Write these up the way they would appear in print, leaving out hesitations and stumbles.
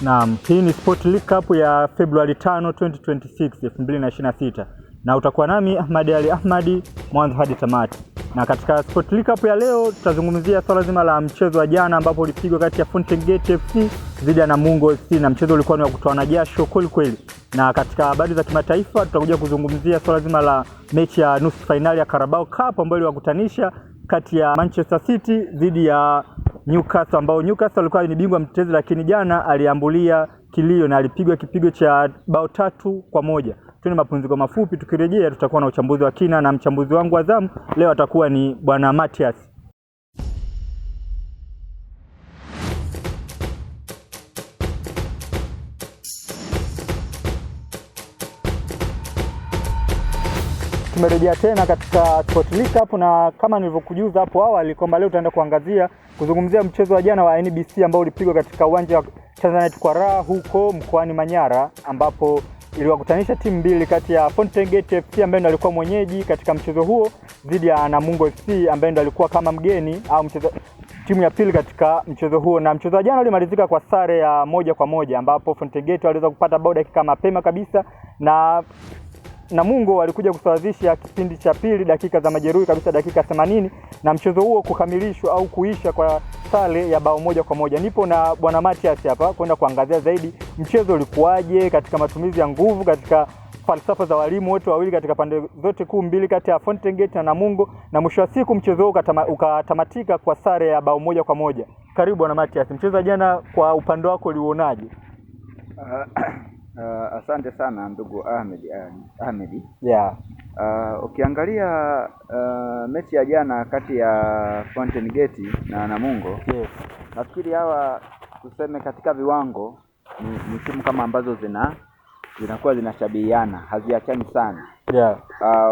Naam, hii ni Sport League Cup ya Februari 5, 2026, 2026. Na utakuwa nami Ahmadi Ali Ahmadi mwanzo hadi tamati. Na katika Sport League Cup ya leo tutazungumzia swala zima la mchezo wa jana ambapo ulipigwa kati ya Fountain Gate FC dhidi ya Namungo FC, na mchezo ulikuwa ni wa kutoana jasho kweli kweli. Na katika habari za kimataifa tutakuja kuzungumzia swala zima la mechi ya nusu finali ya Carabao Cup ambayo iliwakutanisha kati ya Manchester City dhidi ya Newcastle, ambao Newcastle alikuwa ni bingwa mtetezi, lakini jana aliambulia kilio na alipigwa kipigo cha bao 3-1. Tuna mapumziko mafupi, tukirejea tutakuwa na uchambuzi wa kina, na mchambuzi wangu wa zamu leo atakuwa ni Bwana Matias. Tumerejea tena katika Sport League Cup, na kama nilivyokujuza hapo awali kwamba leo tutaenda kuzungumzia mchezo wa jana wa NBC ambao ulipigwa katika uwanja wa Tanzanite kwa raha huko mkoani Manyara, ambapo iliwakutanisha timu mbili kati ya Fountain Gate FC ambaye ndo alikuwa mwenyeji katika mchezo huo dhidi ya Namungo FC ambaye ndo alikuwa kama mgeni au timu ya pili katika mchezo huo. Na mchezo wa jana ulimalizika kwa sare ya 1-1 ambapo Fountain Gate waliweza kupata bao dakika mapema kabisa, na Namungo walikuja kusawazisha kipindi cha pili dakika za majeruhi kabisa, dakika 80, na mchezo huo kukamilishwa au kuisha kwa sare ya bao 1-1. Nipo na Bwana Matias hapa kwenda kuangazia zaidi mchezo ulikuwaje katika matumizi ya nguvu, katika falsafa za walimu wote wawili katika pande zote kuu mbili kati ya Fountain Gate na Namungo, na mwisho wa siku mchezo huo ukatamatika kwa sare ya bao 1-1. Karibu Bwana Matias, mchezo jana kwa upande wako uliuonaje? Asante sana ndugu Ahmed. Yeah. Ukiangalia mechi ya jana kati ya Fountain Gate na Namungo, yes, nafikiri hawa tuseme katika viwango ni timu kama ambazo zinakuwa zinashabihiana, haziachani sana. Yeah.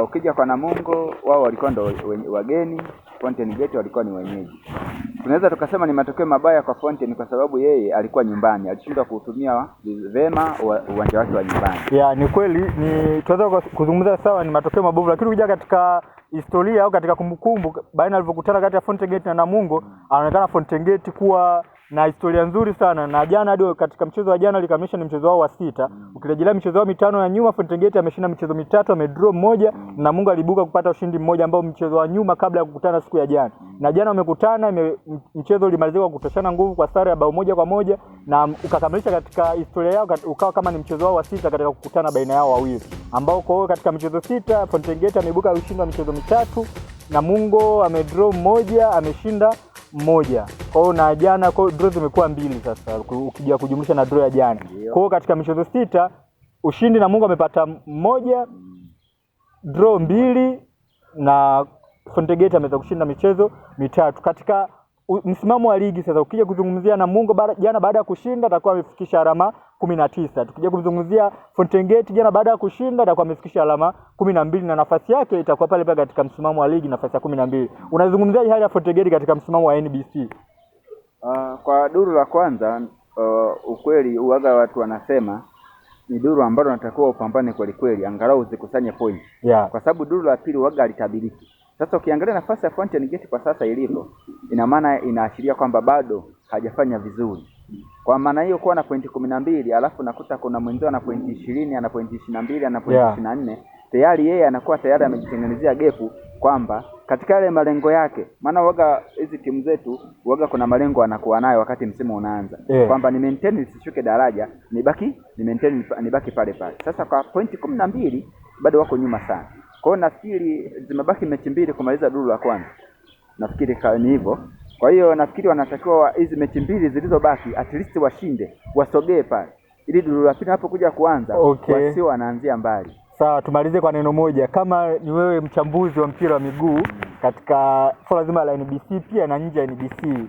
Ukija kwa Namungo, wao walikuwa ndo wageni, Fountain Gate walikuwa ni wenyeji. Tunaweza tukasema ni matokeo mabaya kwa Fountain kwa sababu yeye alikuwa nyumbani, alishindwa kutumia vema uwanja wake wa nyumbani. Yeah, ni kweli, tunaweza kuzungumza sawa, ni matokeo mabovu, lakini ukija katika historia au katika kumbukumbu baina alivyokutana kati ya Fountain Gate na Namungo, anaonekana Fountain Gate kuwa na historia nzuri sana, na jana hadi katika mchezo wa jana likamilisha ni mchezo wao wa 6. Ukirejelea michezo yao mitano ya nyuma, Fountain Gate ameshinda michezo 3, amedraw 1, na Namungo alibuka kupata ushindi mmoja ambao mchezo wa nyuma kabla ya kukutana siku ya jana. Na jana wamekutana, mchezo ulimalizika kwa kutoshana nguvu kwa sare ya bao 1-1, na ukakamilisha katika historia yao ukawa kama ni mchezo wao wa 6 katika kukutana baina yao wawili, ambao kwa hiyo katika michezo 6 Fountain Gate ameibuka ushindi wa michezo 3, Namungo amedraw 1, ameshinda 1. Kwa hiyo na jana kwa draw zimekuwa 2 sasa ukija kujumlisha na draw ya jana. Kwa hiyo katika michezo 6 ushindi Namungo amepata 1, draw 2, na Fountain Gate ameweza kushinda michezo 3. Katika msimamo wa ligi sasa ukija kuzungumzia Namungo jana baada ya kushinda atakuwa amefikisha alama 19. Tukija kuzungumzia Fountain Gate jana baada ya kushinda atakuwa amefikisha alama 12, na nafasi yake itakuwa pale pale katika msimamo wa ligi, nafasi ya 12. Unazungumziaje hali ya Fountain Gate katika msimamo wa NBC? Kwa duru la kwanza, ukweli uwaga watu wanasema ni duru ambalo natakuwa upambane kweli kweli angalau uzikusanye point. Yeah. Kwa sababu duru la pili uwaga alitabiriki. Sasa ukiangalia nafasi ya Fountain Gate kwa sasa ilivyo, ina maana inaashiria kwamba bado hajafanya vizuri. Kwa maana hiyo kuwa na pointi 12 alafu nakuta kuna mwenzao ana pointi 20, ana pointi 22, ana pointi 24, tayari yeye anakuwa tayari amejitengenezea gepu kwamba katika yale malengo yake, maana waga hizi timu zetu waga kuna malengo anakuwa nayo wakati msimu unaanza, kwamba ni maintain nisishuke daraja, nibaki pale pale. Sasa kwa pointi 12 bado wako nyuma sana. Kwa hiyo nafikiri zimebaki mechi 2 kumaliza duru la kwanza. Nafikiri ni hivyo. Kwa hiyo nafikiri wanatakiwa hizi mechi 2 zilizobaki at least washinde, wasogee pale, ili duru la pili hapokuja kuanza wasio wanaanzia mbali. Sawa, tumalize kwa neno moja. Kama ni wewe mchambuzi wa mpira wa miguu katika swala zima la NBC pia na nje ya NBC,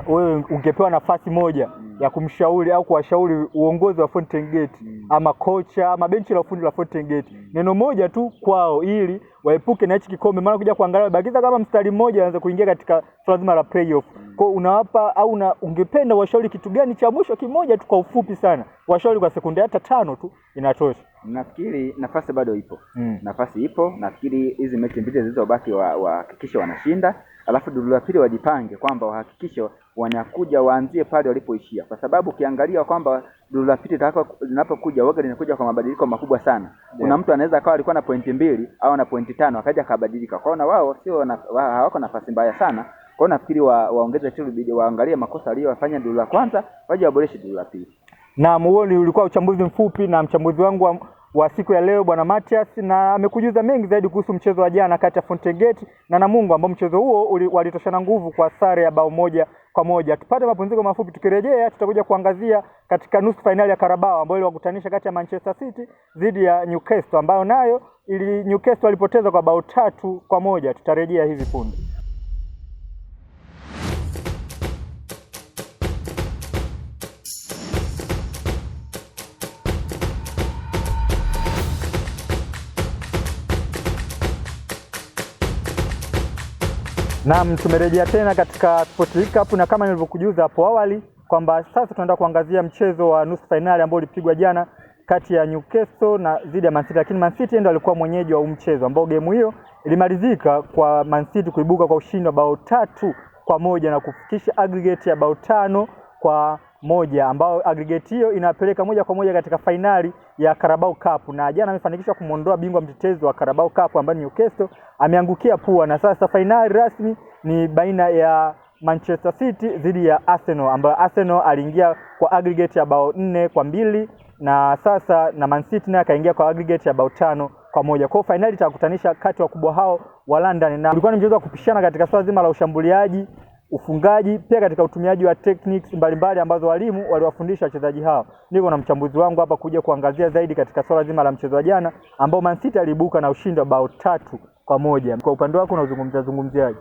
wewe ungepewa nafasi moja ya kumshauri au kuwashauri uongozi wa Fountain Gate ama kocha ama benchi la ufundi la Fountain Gate, neno moja tu kwao ili waepuke na hichi kikombe, maana kuja kuangalia bakiza kama mstari mmoja anza kuingia katika swala zima la playoff. Kwa unawapa au ungependa washauri kitu gani cha mwisho kimoja tu kwa ufupi sana? Washauri kwa sekunde hata 5 tu inatosha. Nafikiri nafasi bado ipo. Nafasi ipo. Nafikiri hizi mechi mbili zilizobaki wahakikishe wanashinda. alafu duru la pili wajipange kwamba wahakikishe wanakuja waanzie pale walipoishia, kwa sababu ukiangalia kwamba duru la pili linapokuja waga linakuja kwa mabadiliko makubwa sana. Kuna mtu anaweza akawa alikuwa na pointi 2 au na pointi 5 akaja akabadilika. Kwa hiyo na wao sio hawako nafasi mbaya sana. Kwa hiyo nafikiri waongeze tu bidii, waangalie makosa aliyofanya duru la kwanza, waje waboreshe duru la pili. Na muone ulikuwa uchambuzi mfupi na mchambuzi wangu wa siku ya leo Bwana Mathias, na amekujuza mengi zaidi kuhusu mchezo wa jana kati ya Fountain Gate na Namungo, ambao mchezo huo walitoshana nguvu kwa sare ya bao 1-1. Tupate mapumziko mafupi, tukirejea tutakuja kuangazia katika nusu finali ya Carabao ambayo iliwakutanisha kati ya Manchester City dhidi ya Newcastle, ambayo nayo Newcastle walipoteza kwa bao 3-1. Tutarejea hivi punde. Naam, tumerejea tena katika Sport League Cup, na kama nilivyokujuza hapo awali kwamba sasa tunaenda kuangazia mchezo wa nusu finali ambao ulipigwa jana kati ya Newcastle na dhidi ya Man City, lakini Man City ndio alikuwa mwenyeji wa mchezo ambao game hiyo ilimalizika kwa Man City kuibuka kwa ushindi wa bao 3-1 na kufikisha aggregate ya bao 5-1, ambao aggregate hiyo inapeleka moja kwa moja katika finali ya Carabao Cup. Na jana amefanikisha kumuondoa bingwa mtetezi wa Carabao Cup ambaye Newcastle ameangukia pua, na sasa finali rasmi ni baina ya Manchester City dhidi ya Arsenal, ambayo Arsenal aliingia kwa aggregate ya bao 4-2 na sasa na Man City naye akaingia kwa aggregate ya bao 5-1. Kwa finali itakutanisha kati wakubwa hao wa London, na ulikuwa ni mchezo wa kupishana katika swala zima la ushambuliaji, ufungaji, pia katika utumiaji wa techniques mbalimbali ambazo walimu waliwafundisha wachezaji hao. Niko na mchambuzi wangu hapa kuja kuangazia zaidi katika swala zima la mchezo wa jana ambao Man City aliibuka na ushindi wa bao 3-1. Kwa upande wako unazungumziaje?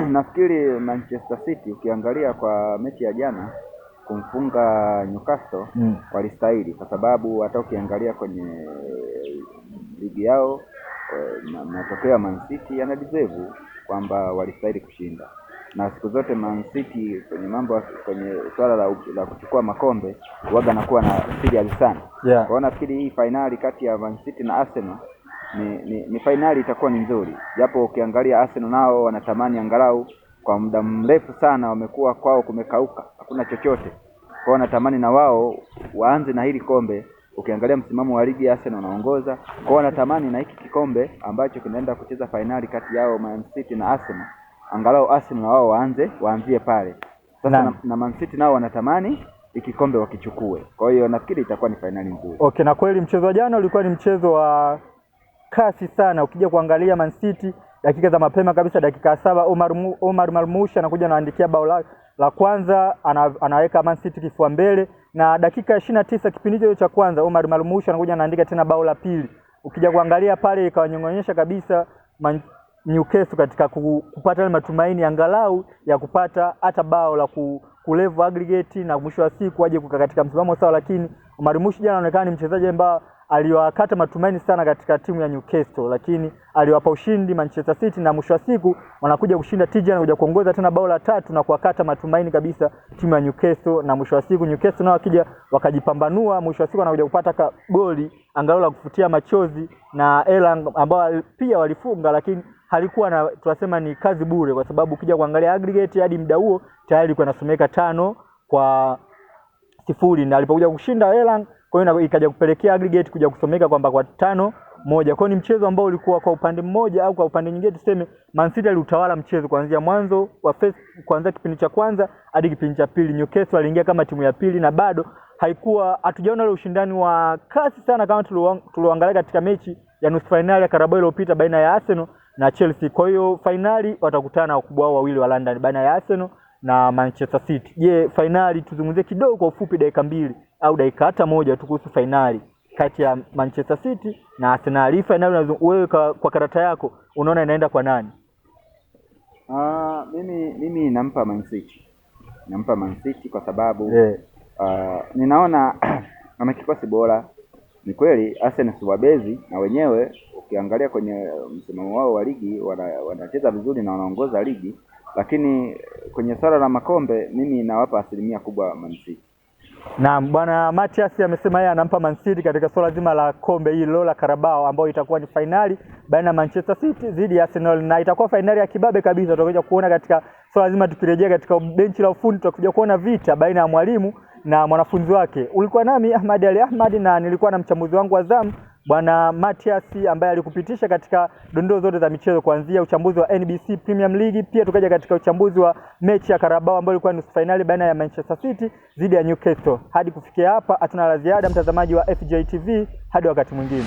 Nafikiri Manchester City ukiangalia kwa mechi ya jana kumfunga Newcastle walistahili, kwa sababu hata ukiangalia kwenye ligi yao matokeo ya Man City yana deserve kwamba walistahili kushinda. Na siku zote Man City kwenye swala la kuchukua makombe waga nakuwa na serious sana. Kwa hiyo nafikiri hii finali kati ya Man City na Arsenal ni finali itakuwa ni nzuri. Japo ukiangalia Arsenal nao wanatamani angalau kwa muda mrefu sana wamekuwa kwao kumekauka, hakuna chochote. Kwa hiyo wanatamani na wao waanze na hili kombe. Ukiangalia msimamo wa ligi Arsenal wanaongoza. Kwa hiyo wanatamani na hiki kikombe ambacho kinaenda kucheza finali kati yao Man City na Arsenal, angalau Arsenal na wao waanzie pale. Sasa na Man City nao wanatamani hiki kombe wakichukue. Kwa hiyo nafikiri itakuwa ni finali nzuri. Okay, na kweli mchezo wa jana ulikuwa ni mchezo wa kasi sana. Ukija kuangalia Man City dakika za mapema kabisa, dakika 7 Omar Marmoush anakuja anaandikia bao la kwanza, anaweka Man City kifua mbele, na dakika 29 kipindi hicho cha kwanza Omar Marmoush anakuja anaandika tena bao la pili. Ukija kuangalia pale ikawanyongonyesha kabisa Newcastle katika kupata ile matumaini angalau ya kupata hata bao la kulevel aggregate na mwisho wa siku aje kukaa katika msimamo sawa, lakini Omar Marmoush jana anaonekana ni mchezaji ambaye aliwakata matumaini sana katika timu ya Newcastle, lakini aliwapa ushindi Manchester City, na mwisho wa siku wanakuja kushinda tija na kuja kuongoza tena bao la 3 na kuwakata matumaini kabisa timu ya Newcastle. Na mwisho wa siku Newcastle nao wakija wakajipambanua, mwisho wa siku wanakuja kupata goli angalau la kufutia machozi na Elang ambao pia walifunga, lakini halikuwa na tunasema ni kazi bure, kwa sababu ukija kuangalia aggregate hadi muda huo tayari ilikuwa inasomeka 5-0, na alipokuja kushinda Elang, kwa hiyo ikaja kupelekea aggregate kuja kusomeka kwamba kwa 5-1. Kwa hiyo ni mchezo ambao ulikuwa kwa upande mmoja au kwa upande nyingine tuseme Man City aliutawala mchezo kuanzia mwanzo wa kuanzia kipindi cha kwanza hadi kipindi cha pili. Newcastle aliingia kama timu ya pili na bado hatujaona ile ushindani wa kasi sana kama tulioangalia katika mechi ya nusu finali ya Carabao iliyopita baina ya Arsenal na Chelsea. Kwa hiyo finali watakutana wakubwa wao wawili wa London baina ya Arsenal na Manchester City. Je, finali tuzungumzie kidogo kwa ufupi dakika 2 au dakika hata moja tu kuhusu finali kati ya Manchester City na Arsenal. Hii finali wewe kwa karata yako unaona inaenda kwa nani? Mimi nampa Man City. Nampa Man City kwa sababu ninaona kama kikosi bora. Ni kweli Arsenal si wabezi, na wenyewe ukiangalia kwenye msimamo wao wa ligi wanacheza vizuri na wanaongoza ligi, lakini kwenye swala la makombe mimi nawapa asilimia kubwa Man City. Naam, bwana Matias amesema yeye anampa Man City katika swala zima la kombe hilo la Carabao, ambayo itakuwa ni fainali baina ya Manchester City dhidi ya Arsenal, na itakuwa fainali ya kibabe kabisa. Tutakuja kuona katika swala zima, tukirejea katika benchi la ufundi tutakuja kuona vita baina ya mwalimu na mwanafunzi wake. Ulikuwa nami Ahmad Ali Ahmad na nilikuwa na mchambuzi wangu wa zamu bwana Matias ambaye alikupitisha katika dondoo zote za michezo, kuanzia uchambuzi wa NBC Premier League, pia tukaja katika uchambuzi wa mechi ya Carabao ambayo ilikuwa nusu finali baina ya Manchester City dhidi ya Newcastle. Hadi kufikia hapa hatuna la ziada, mtazamaji wa FJ TV, hadi wakati mwingine.